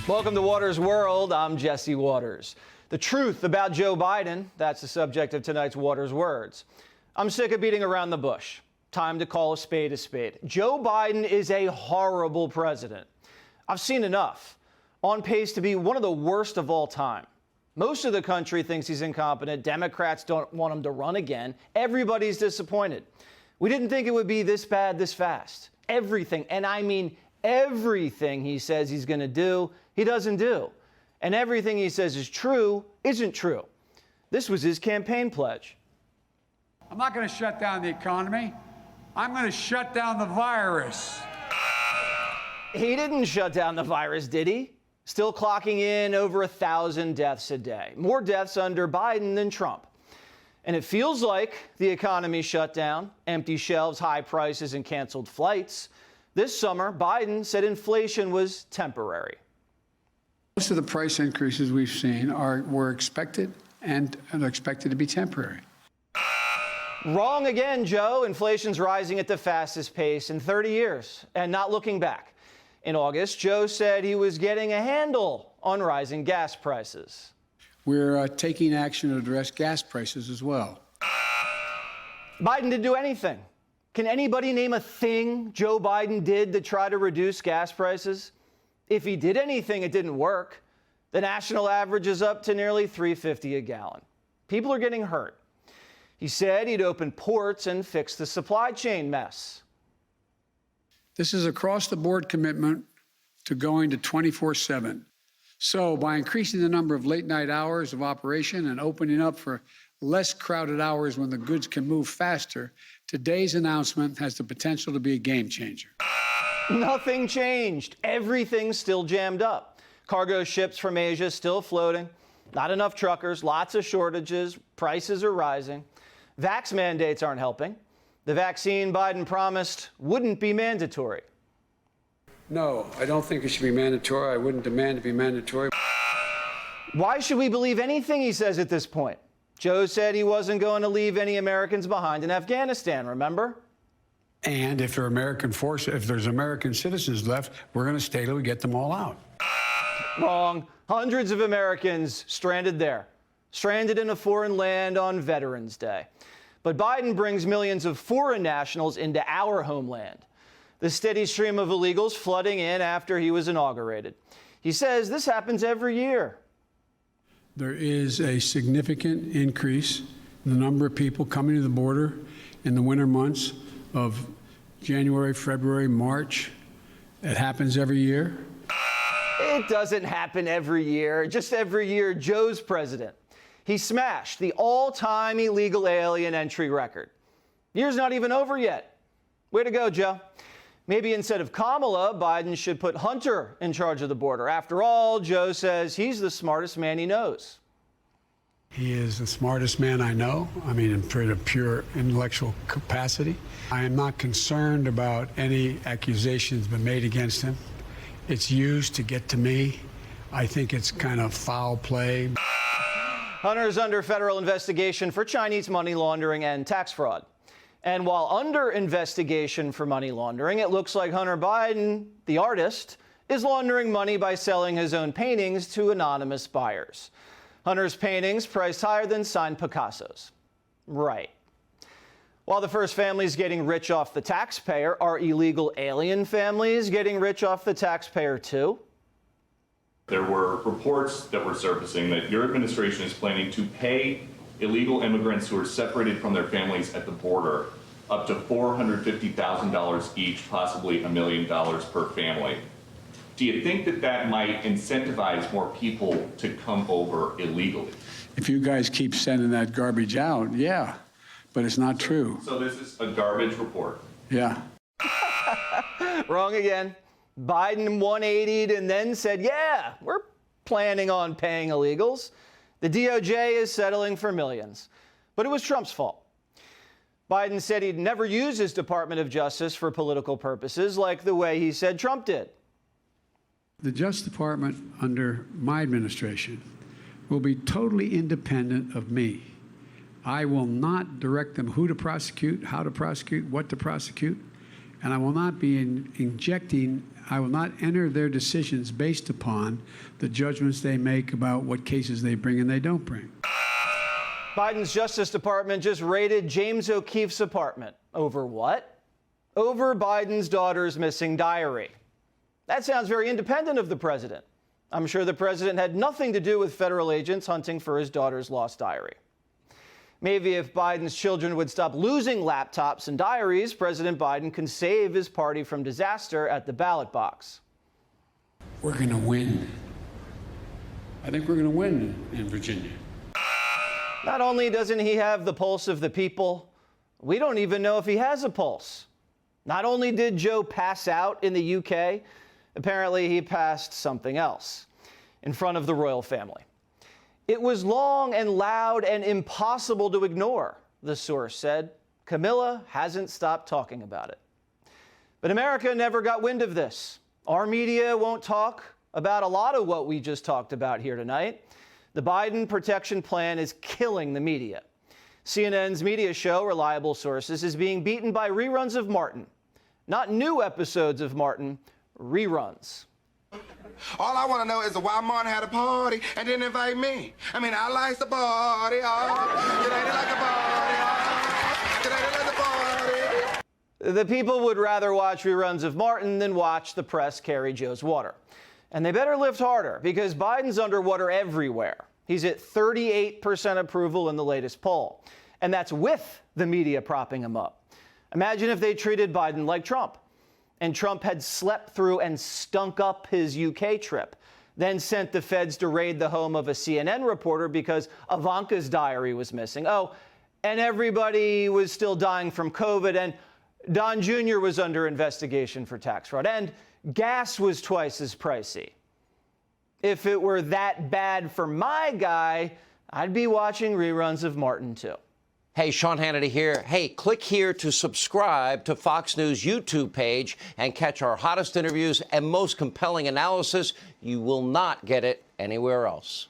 Welcome to Waters World. I'm Jesse Waters. The truth about Joe Biden, that's the subject of tonight's Waters Words. I'm sick of beating around the bush. Time to call a spade a spade. Joe Biden is a horrible president. I've seen enough. On pace to be one of the worst of all time. Most of the country thinks he's incompetent. Democrats don't want him to run again. Everybody's disappointed. We didn't think it would be this bad this fast. Everything, and I mean everything he says he's going to do, he doesn't do. And everything he says is true isn't true. This was his campaign pledge. I'm not going to shut down the economy. I'm going to shut down the virus. He didn't shut down the virus, did he? Still clocking in over 1,000 deaths a day. More deaths under Biden than Trump. And it feels like the economy shut down, empty shelves, high prices, and canceled flights. This summer, Biden said inflation was temporary. Most of the price increases we've seen were expected and are expected to be temporary. Wrong again, Joe. Inflation's rising at the fastest pace in 30 years and not looking back. In August, Joe said he was getting a handle on rising gas prices. We're taking action to address gas prices as well. Biden didn't do anything. Can anybody name a thing Joe Biden did to try to reduce gas prices? If he did anything, it didn't work. The national average is up to nearly $3.50 a gallon. People are getting hurt. He said he'd open ports and fix the supply chain mess. This is across-the-board commitment to going to 24/7. So by increasing the number of late-night hours of operation and opening up for less crowded hours when the goods can move faster, today's announcement has the potential to be a game changer. Nothing changed. Everything's still jammed up. Cargo ships from Asia still floating. Not enough truckers, lots of shortages, prices are rising. Vax mandates aren't helping. The vaccine Biden promised wouldn't be mandatory. No, I don't think it should be mandatory. I wouldn't demand it be mandatory. Why should we believe anything he says at this point? Joe said he wasn't going to leave any Americans behind in Afghanistan, remember? And if there's American citizens left, we're going to stay till we get them all out. Wrong. Hundreds of Americans stranded there, stranded in a foreign land on Veterans Day. But Biden brings millions of foreign nationals into our homeland. The steady stream of illegals flooding in after he was inaugurated. He says this happens every year. There is a significant increase in the number of people coming to the border in the winter months of January, February, March. It happens every year. It doesn't happen every year. Just every year Joe's president. He smashed the all-time illegal alien entry record. Year's not even over yet. Way to go, Joe. Maybe instead of Kamala, Biden should put Hunter in charge of the border. After all, Joe says he's the smartest man he knows. He is the smartest man I know. I mean, in a pure intellectual capacity. I am not concerned about any accusations been made against him. It's used to get to me. I think it's kind of foul play. Hunter is under federal investigation for Chinese money laundering and tax fraud. And while under investigation for money laundering, it looks like Hunter Biden, the artist, is laundering money by selling his own paintings to anonymous buyers. Hunter's paintings priced higher than signed Picasso's. Right. While the first families getting rich off the taxpayer, are illegal alien families getting rich off the taxpayer too? There were reports that were surfacing that your administration is planning to pay illegal immigrants who are separated from their families at the border up to $450,000 each, possibly $1 million per family. Do you think that that might incentivize more people to come over illegally? If you guys keep sending that garbage out, yeah, but it's not true. So this is a garbage report? Yeah. Wrong again. Biden 180'd and then said, yeah, we're planning on paying illegals. The DOJ is settling for millions. But it was Trump's fault. Biden said he'd never use his Department of Justice for political purposes like the way he said Trump did. The Justice Department under my administration will be totally independent of me. I will not direct them who to prosecute, how to prosecute, what to prosecute, and I will not be injecting I will not enter their decisions based upon the judgments they make about what cases they bring and they don't bring. Biden's Justice Department just raided James O'Keefe's apartment. Over what? Over Biden's daughter's missing diary. That sounds very independent of the president. I'm sure the president had nothing to do with federal agents hunting for his daughter's lost diary. Maybe if Biden's children would stop losing laptops and diaries, President Biden can save his party from disaster at the ballot box. We're going to win. I think we're going to win in Virginia. Not only doesn't he have the pulse of the people, we don't even know if he has a pulse. Not only did Joe pass out in the UK, apparently he passed something else in front of the royal family. It was long and loud and impossible to ignore, the source said. Camilla hasn't stopped talking about it. But America never got wind of this. Our media won't talk about a lot of what we just talked about here tonight. The Biden protection plan is killing the media. CNN's media show, Reliable Sources, is being beaten by reruns of Martin. Not new episodes of Martin, reruns. All I want to know is why Martin had a party and didn't invite me. I mean, I like the party, oh. It ain't like a party, oh. It ain't like the party. The people would rather watch reruns of Martin than watch the press carry Joe's water. And they better lift harder, because Biden's underwater everywhere. He's at 38% approval in the latest poll. And that's with the media propping him up. Imagine if they treated Biden like Trump, and Trump had slept through and stunk up his UK trip, then sent the feds to raid the home of a CNN reporter because Ivanka's diary was missing. Oh, and everybody was still dying from COVID, and Don Jr. was under investigation for tax fraud, and gas was twice as pricey. If it were that bad for my guy, I'd be watching reruns of Martin too. Hey, Sean Hannity here. Hey, click here to subscribe to Fox News YouTube page and catch our hottest interviews and most compelling analysis. You will not get it anywhere else.